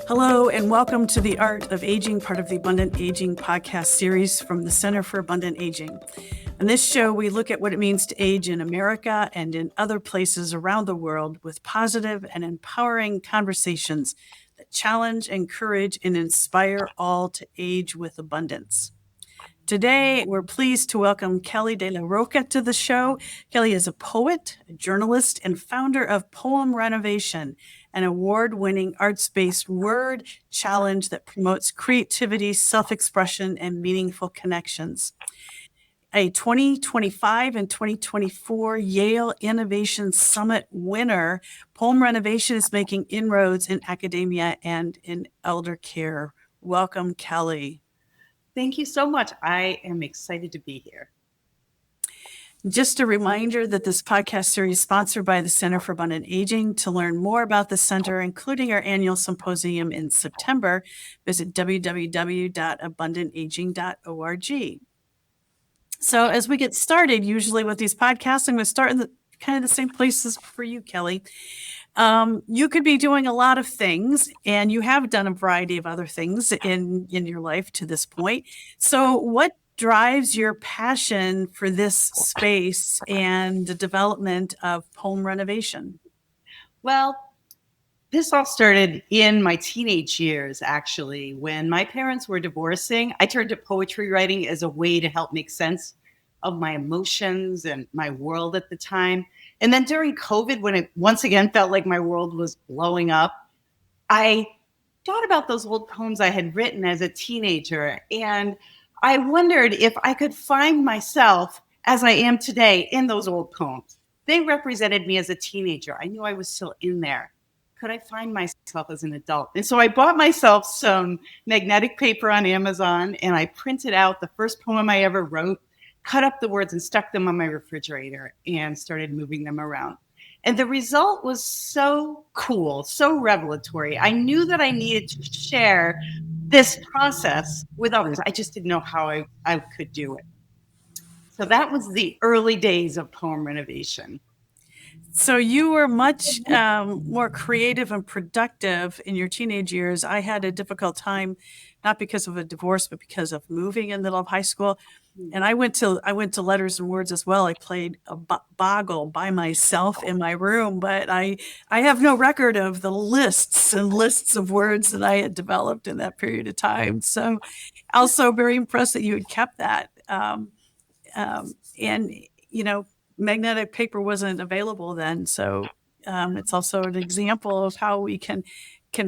Hello, and welcome to The Art of Aging, part of the Abundant Aging podcast series from the Center for Abundant Aging. In this show, we look at what it means to age in America and in other places around the world with positive and empowering conversations that challenge, encourage, and inspire all to age with abundance. Today, we're pleased to welcome Kelly de la Rocha to the show. Kelly is a poet, a journalist, and founder of poemRENOVATION, an award-winning arts-based word challenge that promotes creativity, self-expression, and meaningful connections. A 2025 and 2024 Yale Innovation Summit winner, poemRENOVATION is making inroads in academia and in elder care. Welcome, Kelly. Thank you so much. I am excited to be here. Just a reminder that this podcast series is sponsored by the Center for Abundant Aging. To learn more about the center, including our annual symposium in September, visit www.abundantaging.org. So as we get started, usually with these podcasts, I'm going to start in kind of the same places for you, Kelly. You could be doing a lot of things, and you have done a variety of other things in your life to this point. So what drives your passion for this space and the development of poemRENOVATION? Well, this all started in my teenage years, actually. When my parents were divorcing, I turned to poetry writing as a way to help make sense of my emotions and my world at the time. And then during COVID, when it once again felt like my world was blowing up, I thought about those old poems I had written as a teenager. And I wondered if I could find myself as I am today in those old poems. They represented me as a teenager. I knew I was still in there. Could I find myself as an adult? And so I bought myself some magnetic paper on Amazon, and I printed out the first poem I ever wrote, cut up the words and stuck them on my refrigerator and started moving them around. And the result was so cool, so revelatory. I knew that I needed to share this process with others. I just didn't know how I could do it. So that was the early days of poemRENOVATION. So you were much more creative and productive in your teenage years. I had a difficult time, not because of a divorce, but because of moving in the middle of high school. And I went to letters and words as well. I played a boggle by myself in my room, but I have no record of the lists and lists of words that I had developed in that period of time. So also very impressed that you had kept that. And, magnetic paper wasn't available then. So it's also an example of how we can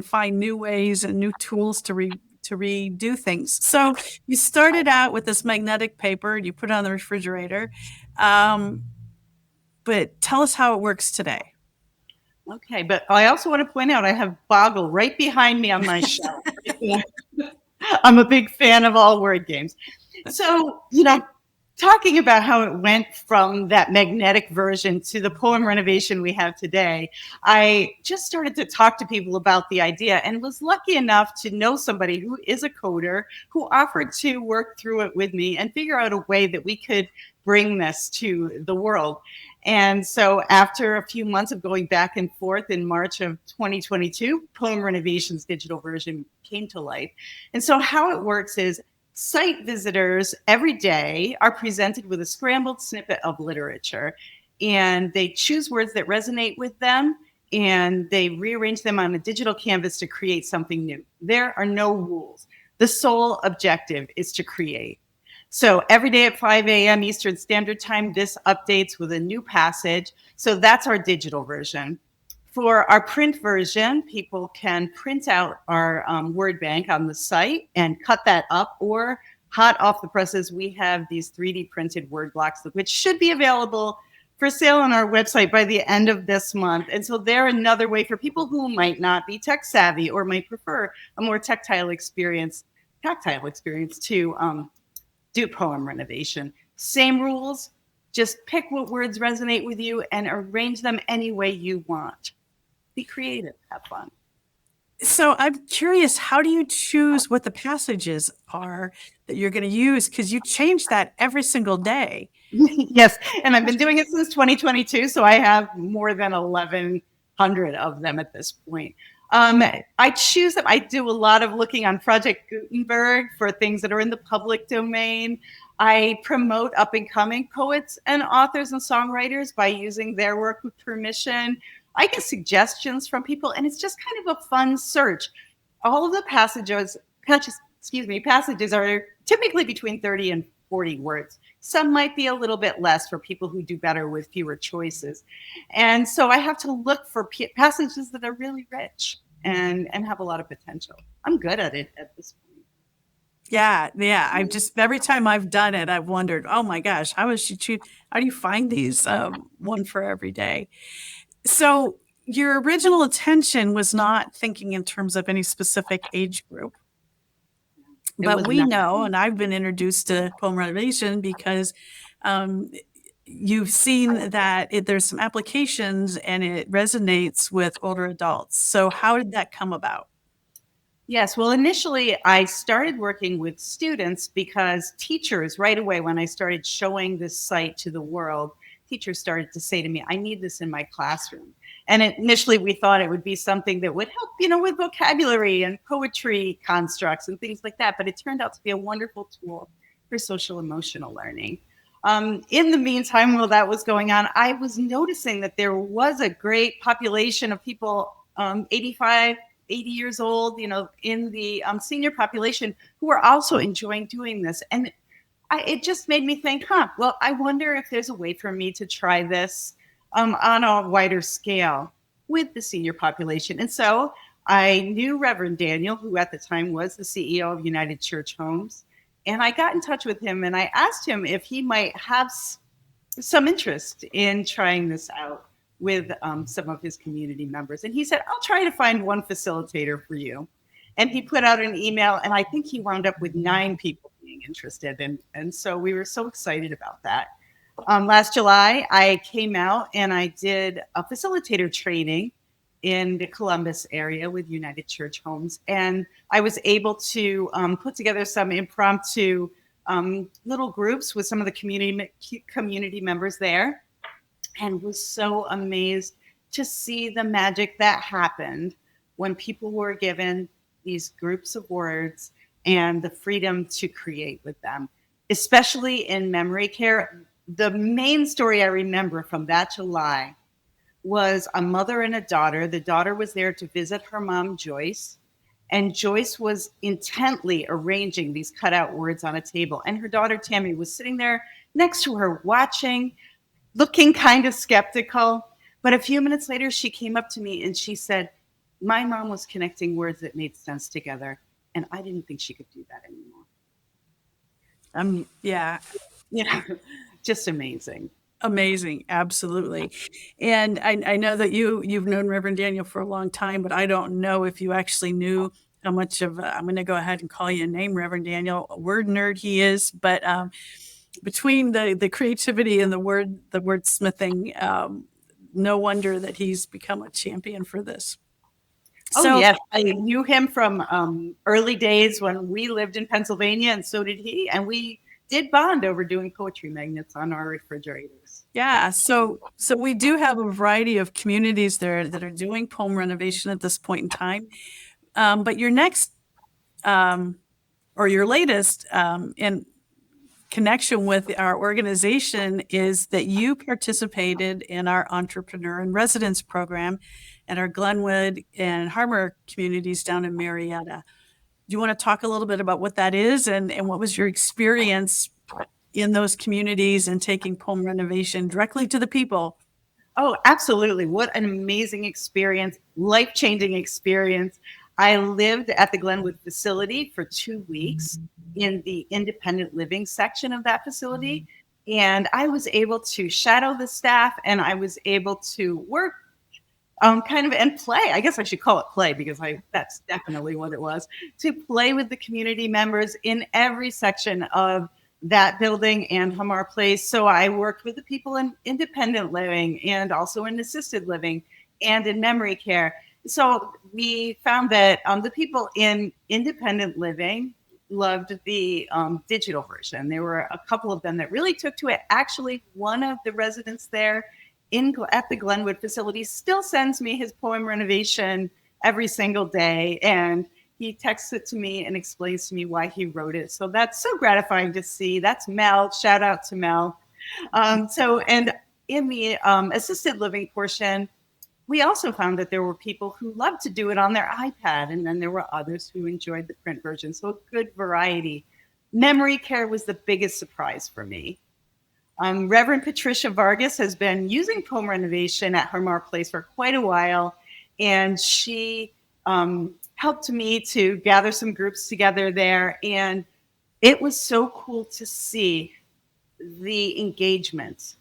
find new ways and new tools to redo things. So you started out with this magnetic paper, you put it on the refrigerator. But tell us how it works today. Okay, but I also want to point out I have Boggle right behind me on my shelf. I'm a big fan of all word games. So, talking about how it went from that magnetic version to the poemRENOVATION we have today, I just started to talk to people about the idea and was lucky enough to know somebody who is a coder who offered to work through it with me and figure out a way that we could bring this to the world. And so after a few months of going back and forth in March of 2022, poemRENOVATION's digital version came to life. And so how it works is site visitors every day are presented with a scrambled snippet of literature, and they choose words that resonate with them, and they rearrange them on a digital canvas to create something new. There are no rules. The sole objective is to create. So every day at 5 a.m. Eastern Standard Time, this updates with a new passage. So that's our digital version. For our print version, people can print out our word bank on the site and cut that up, or hot off the presses, we have these 3D printed word blocks, which should be available for sale on our website by the end of this month. And so they're another way for people who might not be tech savvy or might prefer a more tactile experience to do poemRENOVATION. Same rules, just pick what words resonate with you and arrange them any way you want. Be creative, have fun. So I'm curious, how do you choose what the passages are that you're going to use? Because you change that every single day. Yes, and I've been doing it since 2022, so I have more than 1,100 of them at this point. I choose them. I do a lot of looking on Project Gutenberg for things that are in the public domain. I promote up and coming poets and authors and songwriters by using their work with permission. I get suggestions from people, and it's just kind of a fun search. All of the passages are typically between 30 and 40 words. Some might be a little bit less for people who do better with fewer choices. And so I have to look for passages that are really rich and have a lot of potential. I'm good at it at this point. Yeah, yeah. I've just every time I've done it, I've wondered, oh my gosh, how is she choose? How do you find these one for every day? So your original intention was not thinking in terms of any specific age group, It but was we not. know, and I've been introduced to poem renovation because um, you've seen that there's some applications and it resonates with older adults. So how did that come about? Yes, well, initially I started working with students because teachers, right away when I started showing this site to the world, teachers started to say to me, I need this in my classroom. And initially we thought it would be something that would help, with vocabulary and poetry constructs and things like that. But it turned out to be a wonderful tool for social emotional learning. In the meantime, while that was going on, I was noticing that there was a great population of people, 85, 80 years old, in the senior population who are also enjoying doing this. And it just made me think, well, I wonder if there's a way for me to try this on a wider scale with the senior population. And so I knew Reverend Daniel, who at the time was the CEO of United Church Homes. And I got in touch with him and I asked him if he might have some interest in trying this out with some of his community members. And he said, I'll try to find one facilitator for you. And he put out an email, and I think he wound up with 9 people being interested. And so we were so excited about that. Last July, I came out and I did a facilitator training in the Columbus area with United Church Homes. And I was able to put together some impromptu little groups with some of the community members there, and was so amazed to see the magic that happened when people were given these groups of words and the freedom to create with them, especially in memory care. The main story I remember from that July was a mother and a daughter. The daughter was there to visit her mom, Joyce, and Joyce was intently arranging these cutout words on a table. And her daughter, Tammy, was sitting there next to her watching, looking kind of skeptical. But a few minutes later, she came up to me and she said, my mom was connecting words that made sense together. And I didn't think she could do that anymore. Yeah. Just amazing. Amazing. Absolutely. And I know that you've known Reverend Daniel for a long time, but I don't know if you actually knew how much of, I'm going to go ahead and call you a name, Reverend Daniel, a word nerd he is, but between the creativity and the wordsmithing, no wonder that he's become a champion for this. So, yes, I knew him from early days when we lived in Pennsylvania, and so did he. And we did bond over doing poetry magnets on our refrigerators. Yeah, so we do have a variety of communities there that are doing poem renovation at this point in time. But your next or your latest in connection with our organization is that you participated in our Entrepreneur in Residence program at our Glenwood and Harmar communities down in Marietta. Do you want to talk a little bit about what that is and what was your experience in those communities and taking poem renovation directly to the people? Oh, absolutely. What an amazing experience, life-changing experience. I lived at the Glenwood facility for 2 weeks in the independent living section of that facility. And I was able to shadow the staff and I was able to work kind of and play. I guess I should call it play because that's definitely what it was, to play with the community members in every section of that building and Hamar Place. So I worked with the people in independent living and also in assisted living and in memory care. So we found that the people in independent living loved the digital version. There were a couple of them that really took to it. Actually, one of the residents there at the Glenwood facility still sends me his poem renovation every single day. And he texts it to me and explains to me why he wrote it. So that's so gratifying to see. That's Mel. Shout out to Mel. And in the assisted living portion, we also found that there were people who loved to do it on their iPad, and then there were others who enjoyed the print version. So a good variety. Memory care was the biggest surprise for me. Reverend Patricia Vargas has been using poem renovation at her Mar Place for quite a while, and she helped me to gather some groups together there. And it was so cool to see the engagement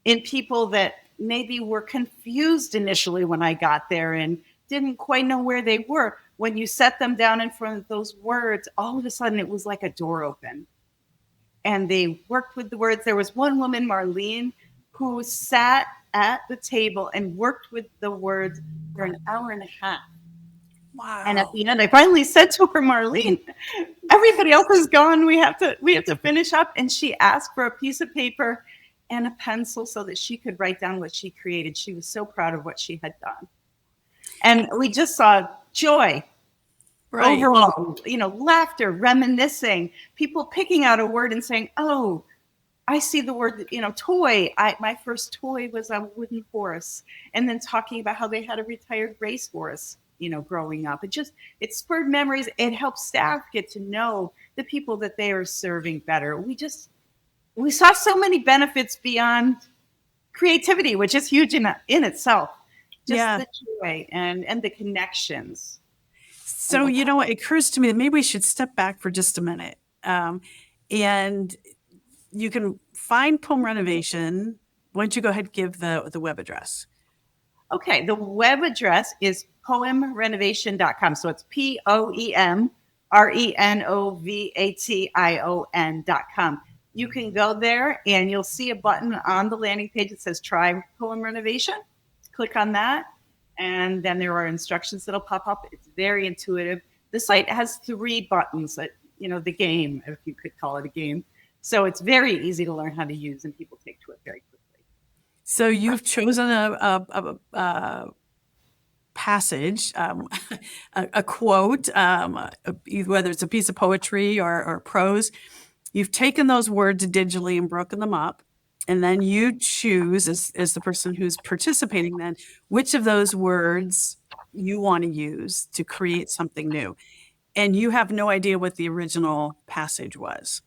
in people that maybe were confused initially when I got there and didn't quite know where they were. When you set them down in front of those words, all of a sudden it was like a door open. And they worked with the words. There was one woman, Marlene, who sat at the table and worked with the words for an hour and a half. Wow. And at the end, I finally said to her, Marlene, everybody else is gone. We have to finish up. And she asked for a piece of paper and a pencil so that she could write down what she created. She was so proud of what she had done. And we just saw joy. Right. Overall, laughter, reminiscing, people picking out a word and saying, oh, I see the word, toy. My first toy was a wooden horse. And then talking about how they had a retired racehorse, growing up. It spurred memories. It helped staff get to know the people that they are serving better. We saw so many benefits beyond creativity, which is huge in itself. Just the joy and the connections. So, it occurs to me that maybe we should step back for just a minute. And you can find Poem Renovation. Why don't you go ahead and give the web address? Okay, the web address is poemrenovation.com. So it's poemRENOVATION.com. You can go there and you'll see a button on the landing page that says try Poem Renovation. Click on that. And then there are instructions that'll pop up. It's very intuitive. The site has 3 buttons that, the game, if you could call it a game. So it's very easy to learn how to use, and people take to it very quickly. So you've chosen a passage, a quote, whether it's a piece of poetry or prose. You've taken those words digitally and broken them up. And then you choose, as the person who's participating then, which of those words you want to use to create something new. And you have no idea what the original passage was.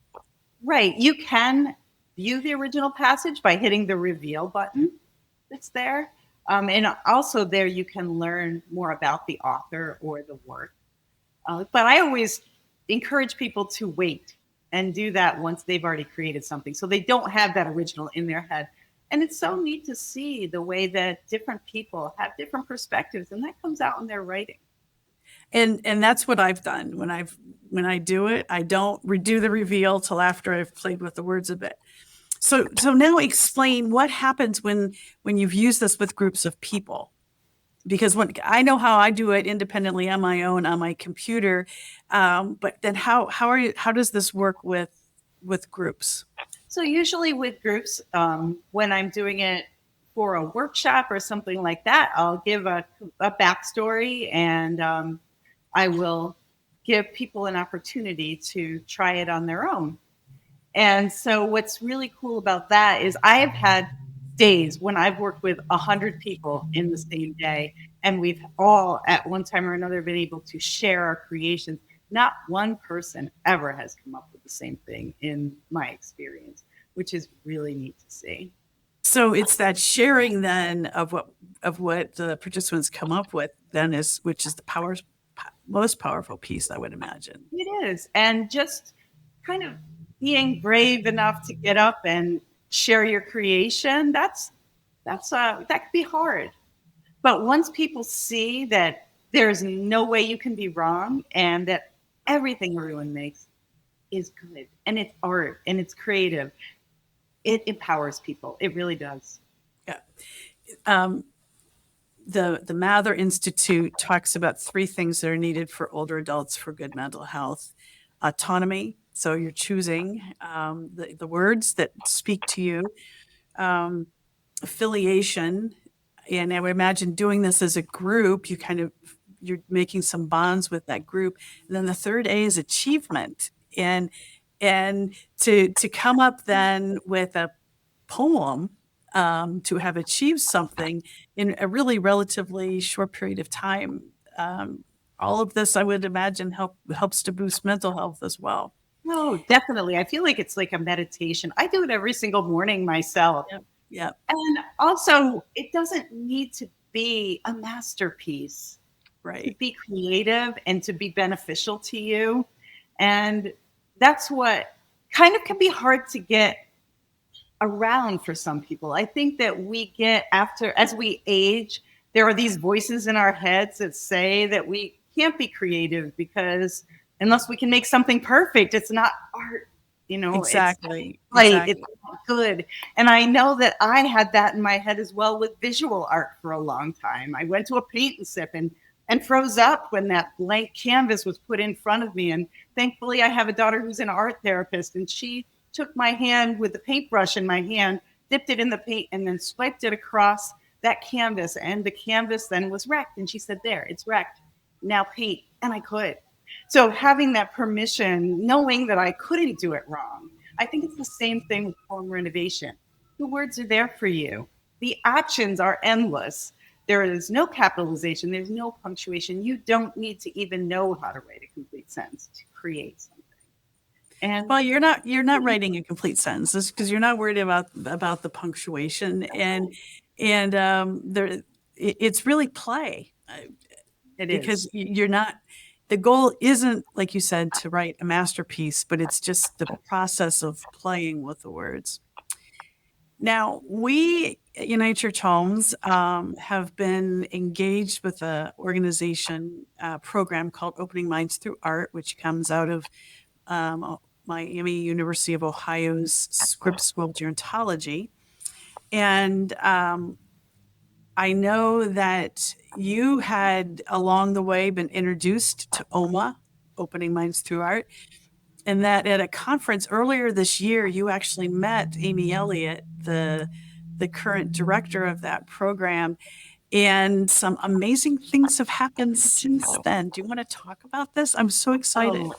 Right. You can view the original passage by hitting the reveal button that's there. And also there you can learn more about the author or the work. But I always encourage people to wait and do that once they've already created something, so they don't have that original in their head. And it's so neat to see the way that different people have different perspectives, and that comes out in their writing. And that's what I've done when I do it. I don't redo the reveal till after I've played with the words a bit. So now explain what happens when you've used this with groups of people. Because I know how I do it independently on my own on my computer, but then how does this work with groups? So usually with groups, when I'm doing it for a workshop or something like that, I'll give a backstory, and I will give people an opportunity to try it on their own. And so what's really cool about that is I have had days when I've worked with 100 people in the same day, and we've all at one time or another been able to share our creations. Not one person ever has come up with the same thing in my experience, which is really neat to see. So it's that sharing then of what the participants come up with then which is the most powerful piece, I would imagine. It is. And just kind of being brave enough to get up and share your creation, that could be hard. But once people see that there's no way you can be wrong, and that everything everyone makes is good, and it's art and it's creative, it empowers people. It really does. Yeah. The Mather Institute talks about 3 things that are needed for older adults for good mental health. Autonomy. So you're choosing the words that speak to you. Affiliation. And I would imagine doing this as a group, you kind of you're making some bonds with that group. And then the third A is achievement. And to come up then with a poem, to have achieved something in a really relatively short period of time. All of this, I would imagine, helps to boost mental health as well. No, definitely. I feel like it's like a meditation. I do it every single morning myself. Yep. Yep. And also, it doesn't need to be a masterpiece to Right. be creative and to be beneficial to you. And that's what kind of can be hard to get around for some people. I think that we get after, as we age, there are these voices in our heads that say that we can't be creative because unless we can make something perfect, it's not art. It's Exactly. right, it's Exactly. not good. And I know that I had that in my head as well with visual art for a long time. I went to a paint and sip and froze up when that blank canvas was put in front of me. And thankfully, I have a daughter who's an art therapist, and she took my hand with the paintbrush in my hand, dipped it in the paint, and then swiped it across that canvas. And the canvas then was wrecked. And she said, "There, it's wrecked. Now paint." And I could. So having that permission, knowing that I couldn't do it wrong, I think it's the same thing with poem renovation. The words are there for you. The options are endless. There is no capitalization. There's no punctuation. You don't need to even know how to write a complete sentence to create something. And Well, you're not writing a complete sentence because you're not worried about the punctuation and it's really play it because is. you're not. The goal isn't, like you said, to write a masterpiece, but it's just the process of playing with the words. Now, we at United Church Homes have been engaged with an organization program called Opening Minds Through Art, which comes out of Miami University of Ohio's Scripps School of Gerontology. And I know that you had along the way been introduced to OMA, Opening Minds Through Art, and that at a conference earlier this year, you actually met Amy Elliott, the current director of that program, and some amazing things have happened since then. Do you want to talk about this? I'm so excited. Oh,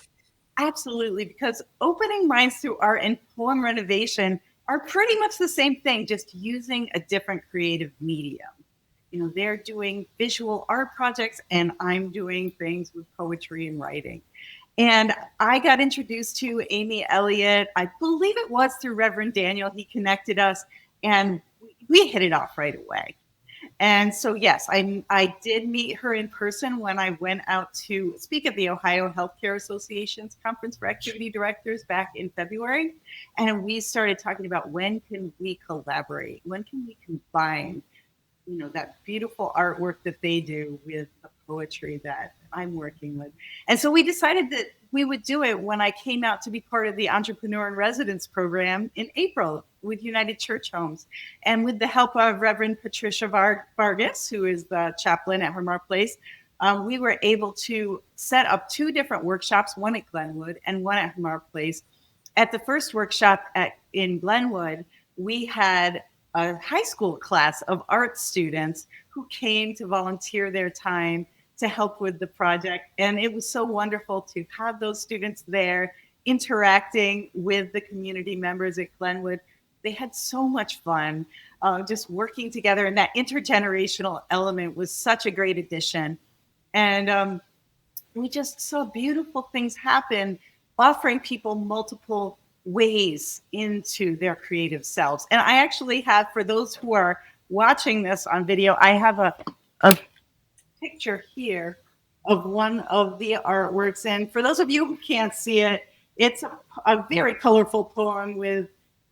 absolutely. Because opening minds through art and poem renovation are pretty much the same thing, just using a different creative medium. They're doing visual art projects, and I'm doing things with poetry and writing. And I got introduced to Amy Elliott. I believe it was through Reverend Daniel. He connected us, and we hit it off right away. And so, yes, I did meet her in person when I went out to speak at the Ohio Healthcare Association's Conference for Activity Directors back in February. And we started talking about when can we collaborate? When can we combine, that beautiful artwork that they do with the poetry that I'm working with. And so we decided that we would do it when I came out to be part of the Entrepreneur in Residence program in April with United Church Homes. And with the help of Reverend Patricia Vargas, who is the chaplain at Hermar Place, we were able to set up 2 different workshops, one at Glenwood and one at Hermar Place. At the first workshop in Glenwood, we had a high school class of art students who came to volunteer their time to help with the project. And it was so wonderful to have those students there interacting with the community members at Glenwood. They had so much fun just working together. And that intergenerational element was such a great addition. And we just saw beautiful things happen, offering people multiple ways into their creative selves. And I actually have, for those who are watching this on video, I have a picture here of one of the artworks. And for those of you who can't see it, it's a very colorful poem with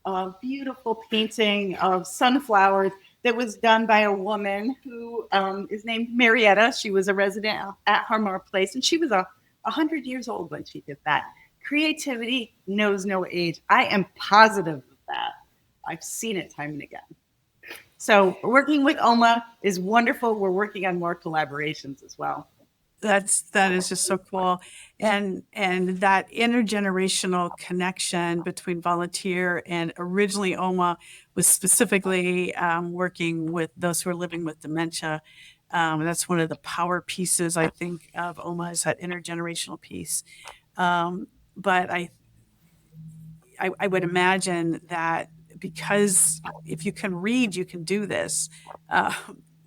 a beautiful painting of sunflowers that was done by a woman who is named Marietta. She was a resident at Harmar Place, and she was 100 years old when she did that. Creativity knows no age. I am positive of that. I've seen it time and again. So working with OMA is wonderful. We're working on more collaborations as well. That is just so cool. And that intergenerational connection between volunteer and originally OMA was specifically working with those who are living with dementia. That's one of the power pieces, I think, of OMA is that intergenerational piece. But I would imagine that because if you can read, you can do this. Uh,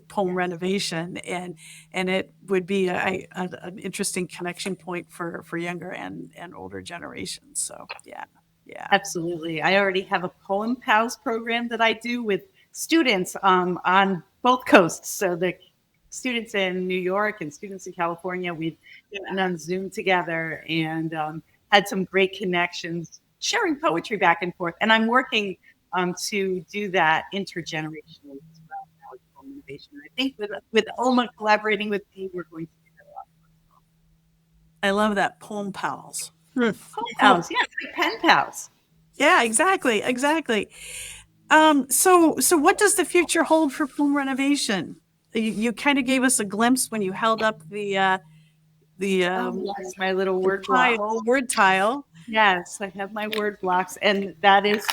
Poem renovation, and it would be an interesting connection point for younger and older generations. So yeah. Absolutely. I already have a Poem Pals program that I do with students on both coasts. So the students in New York and students in California, we've been on Zoom together and had some great connections, sharing poetry back and forth. And I'm working to do that intergenerationally as well now with Poem Innovation. I think with OMA collaborating with me, we're going to do that a lot. I love that. Poem pals. Poem Cool. Pals, yeah, it's like pen pals. Yeah, exactly. So what does the future hold for poem renovation? You kind of gave us a glimpse when you held up the Oh, yes, my little word block. word tile. Yes, I have my word blocks, and that is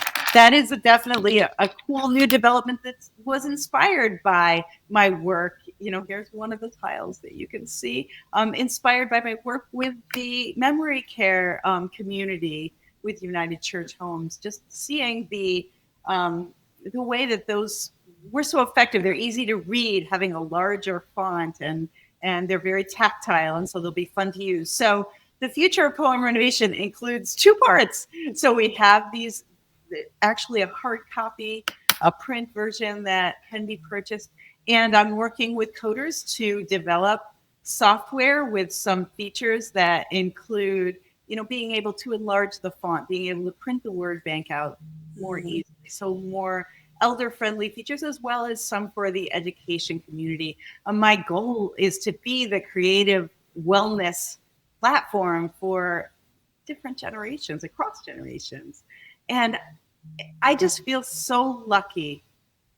definitely a cool new development that was inspired by my work. Here's one of the tiles that you can see, inspired by my work with the memory care community with United Church Homes. Just seeing the way that those were so effective. They're easy to read, having a larger font, and they're very tactile, and so they'll be fun to use. So the future of poem renovation includes two parts. So we have these, actually a hard copy, a print version that can be purchased. And I'm working with coders to develop software with some features that include, being able to enlarge the font, being able to print the word bank out more easily. So more elder friendly features, as well as some for the education community. My goal is to be the creative wellness platform for different generations, across generations. And I just feel so lucky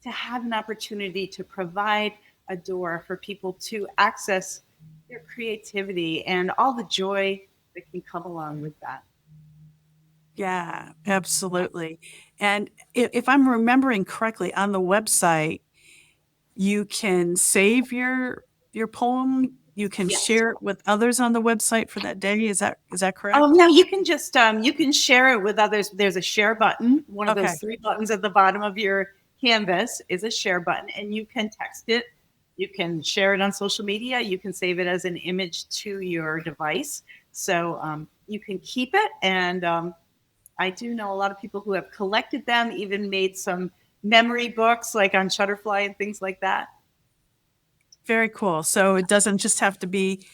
to have an opportunity to provide a door for people to access their creativity and all the joy that can come along with that. Yeah, absolutely. And if I'm remembering correctly, on the website, you can save your poem. You can Yes. share it with others on the website for that day. Is that Oh correct? no, you can just you can share it with others. There's a share button. One of Okay. those three buttons at the bottom of your canvas is a share button, and you can text it. You can share it on social media. You can save it as an image to your device, so you can keep it. And I do know a lot of people who have collected them, even made some memory books, like on Shutterfly and things like that. Very cool. So it doesn't just have to be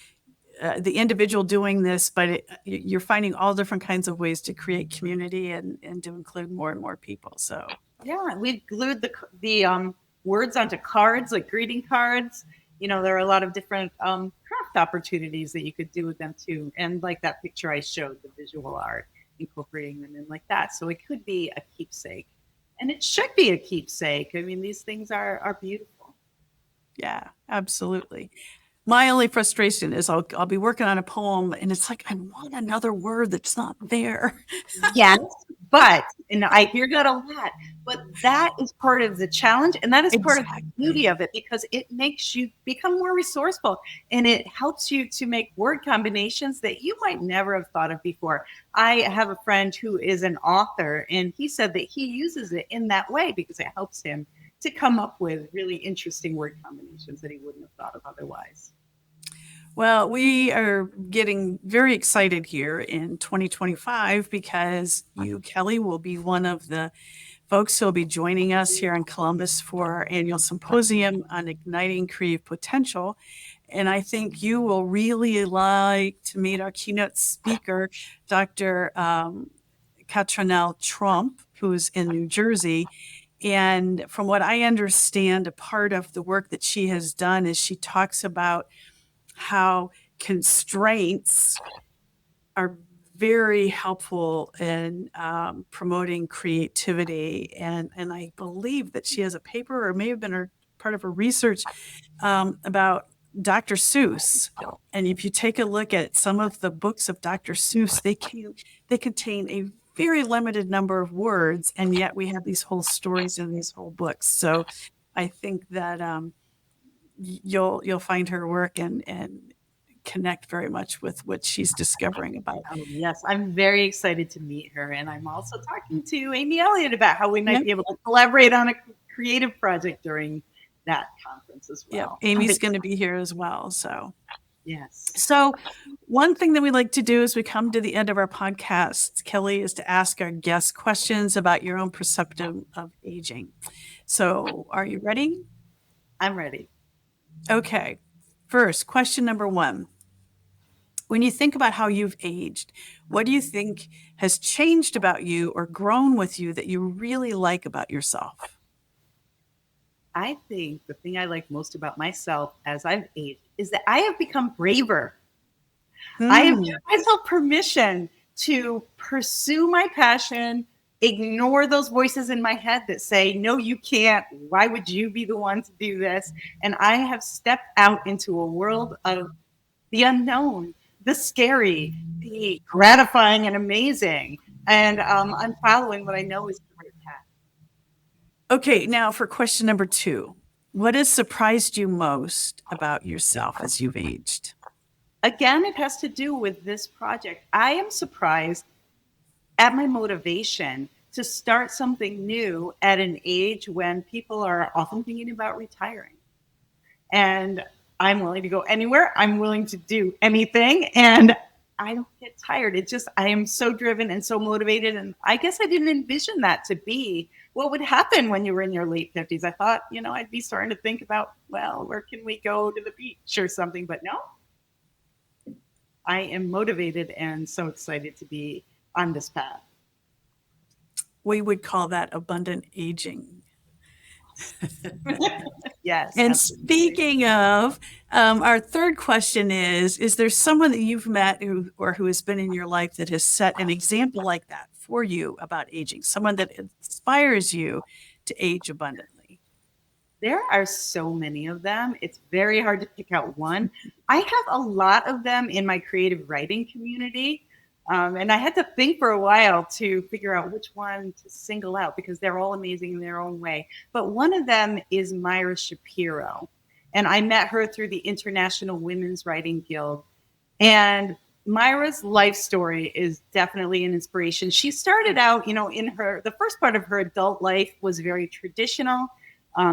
the individual doing this, but you're finding all different kinds of ways to create community and to include more and more people. So Yeah, we've glued the words onto cards, like greeting cards. There are a lot of different craft opportunities that you could do with them too. And like that picture I showed, the visual art, incorporating them in like that. So it could be a keepsake. And it should be a keepsake. I mean, these things are beautiful. yeah, absolutely. My only frustration is I'll be working on a poem and it's like I want another word that's not there. Yes, but, and I hear that a lot, but that is part of the challenge, and that is part of the beauty Exactly. of it, because it makes you become more resourceful, and it helps you to make word combinations that you might never have thought of before. I have a friend who is an author, and he said that he uses it in that way because it helps him to come up with really interesting word combinations that he wouldn't have thought of otherwise. Well, we are getting very excited here in 2025 because you, Kelly, will be one of the folks who will be joining us here in Columbus for our annual symposium on igniting creative potential. And I think you will really like to meet our keynote speaker, Dr. Catronelle Trump, who's in New Jersey. And from what I understand, a part of the work that she has done is she talks about how constraints are very helpful in promoting creativity. And I believe that she has a paper, or may have been part of her research, about Dr. Seuss. And if you take a look at some of the books of Dr. Seuss, they contain a very limited number of words, and yet we have these whole stories in these whole books. So I think that you'll find her work and connect very much with what she's discovering about. Oh, yes. I'm very excited to meet her. And I'm also talking to Amy Elliott about how we might Yep. be able to collaborate on a creative project during that conference as Yep. well. Amy's going to be here as well. Yes. So one thing that we like to do as we come to the end of our podcast, Kelly, is to ask our guests questions about your own perception of aging. So are you ready? I'm ready. Okay. First, question number one. When you think about how you've aged, what do you think has changed about you or grown with you that you really like about yourself? I think the thing I like most about myself as I've aged is that I have become braver. I have Hmm. given myself permission to pursue my passion, ignore those voices in my head that say, no, you can't. Why would you be the one to do this? And I have stepped out into a world of the unknown, the scary, the gratifying, and amazing. And I'm following what I know is the right path. Okay, now for question number two. What has surprised you most about yourself as you've aged? Again, it has to do with this project. I am surprised at my motivation to start something new at an age when people are often thinking about retiring. And I'm willing to go anywhere. I'm willing to do anything. And I don't get tired. It just, I am so driven and so motivated. And I guess I didn't envision that to be what would happen when you were in your late 50s. I thought, I'd be starting to think about, well, where can we go to the beach or something? But no, I am motivated and so excited to be on this path. We would call that abundant aging. Yes. And Absolutely. speaking of, our third question is there someone that you've met who has been in your life that has set an example like that for you about aging, someone that inspires you to age abundantly? There are so many of them. It's very hard to pick out one. I have a lot of them in my creative writing community. And I had to think for a while to figure out which one to single out because they're all amazing in their own way. But one of them is Myra Shapiro. And I met her through the International Women's Writing Guild. And Myra's life story is definitely an inspiration. She started out, the first part of her adult life was very traditional.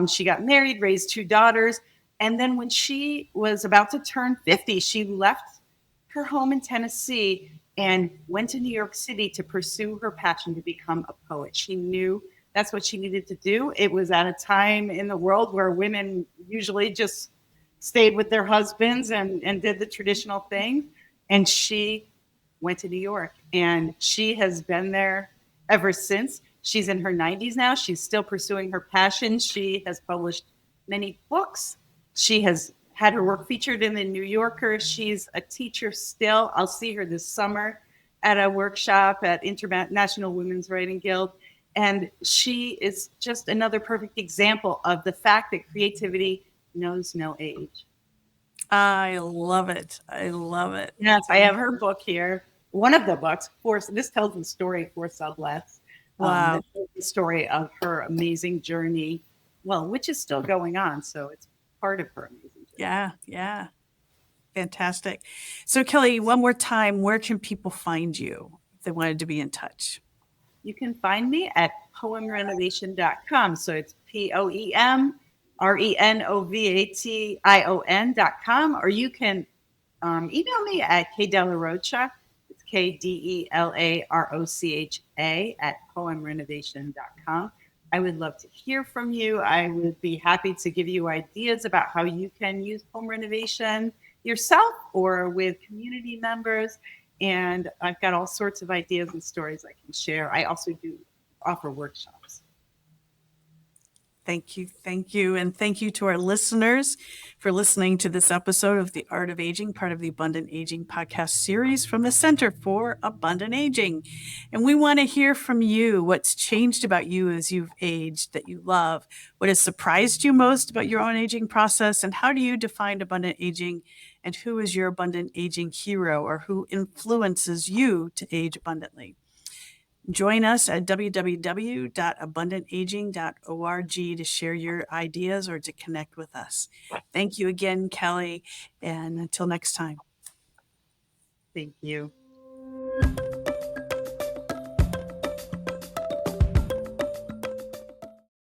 She got married, raised two daughters. And then when she was about to turn 50, she left her home in Tennessee and went to New York City to pursue her passion to become a poet. She knew that's what she needed to do. It was at a time in the world where women usually just stayed with their husbands and did the traditional thing. And she went to New York and she has been there ever since. She's in her 90s now. She's still pursuing her passion. She has published many books. She has had her work featured in the New Yorker. She's a teacher still. I'll see her this summer at a workshop at International Women's Writing Guild. And she is just another perfect example of the fact that creativity knows no age. I love it. I love it. Yes, I have her book here. One of the books, this tells the story for Sublets. Wow. That tells the story of her amazing journey, which is still going on. So it's part of her amazing journey. Yeah, yeah. Fantastic. So Kelly, one more time, where can people find you if they wanted to be in touch? You can find me at poemRENOVATION.com. So it's POEMRENOVATION.com, or you can email me at kdelarocha. It's KDELAROCHA at poemRENOVATION.com. I would love to hear from you. I would be happy to give you ideas about how you can use poem renovation yourself or with community members. And I've got all sorts of ideas and stories I can share. I also do offer workshops. Thank you. Thank you. And thank you to our listeners for listening to this episode of The Art of Aging, part of the Abundant Aging podcast series from the Center for Abundant Aging. And we want to hear from you what's changed about you as you've aged that you love, what has surprised you most about your own aging process, and how do you define abundant aging, and who is your abundant aging hero or who influences you to age abundantly. Join us at www.abundantaging.org to share your ideas or to connect with us. Thank you again, Kelly, and until next time. Thank you.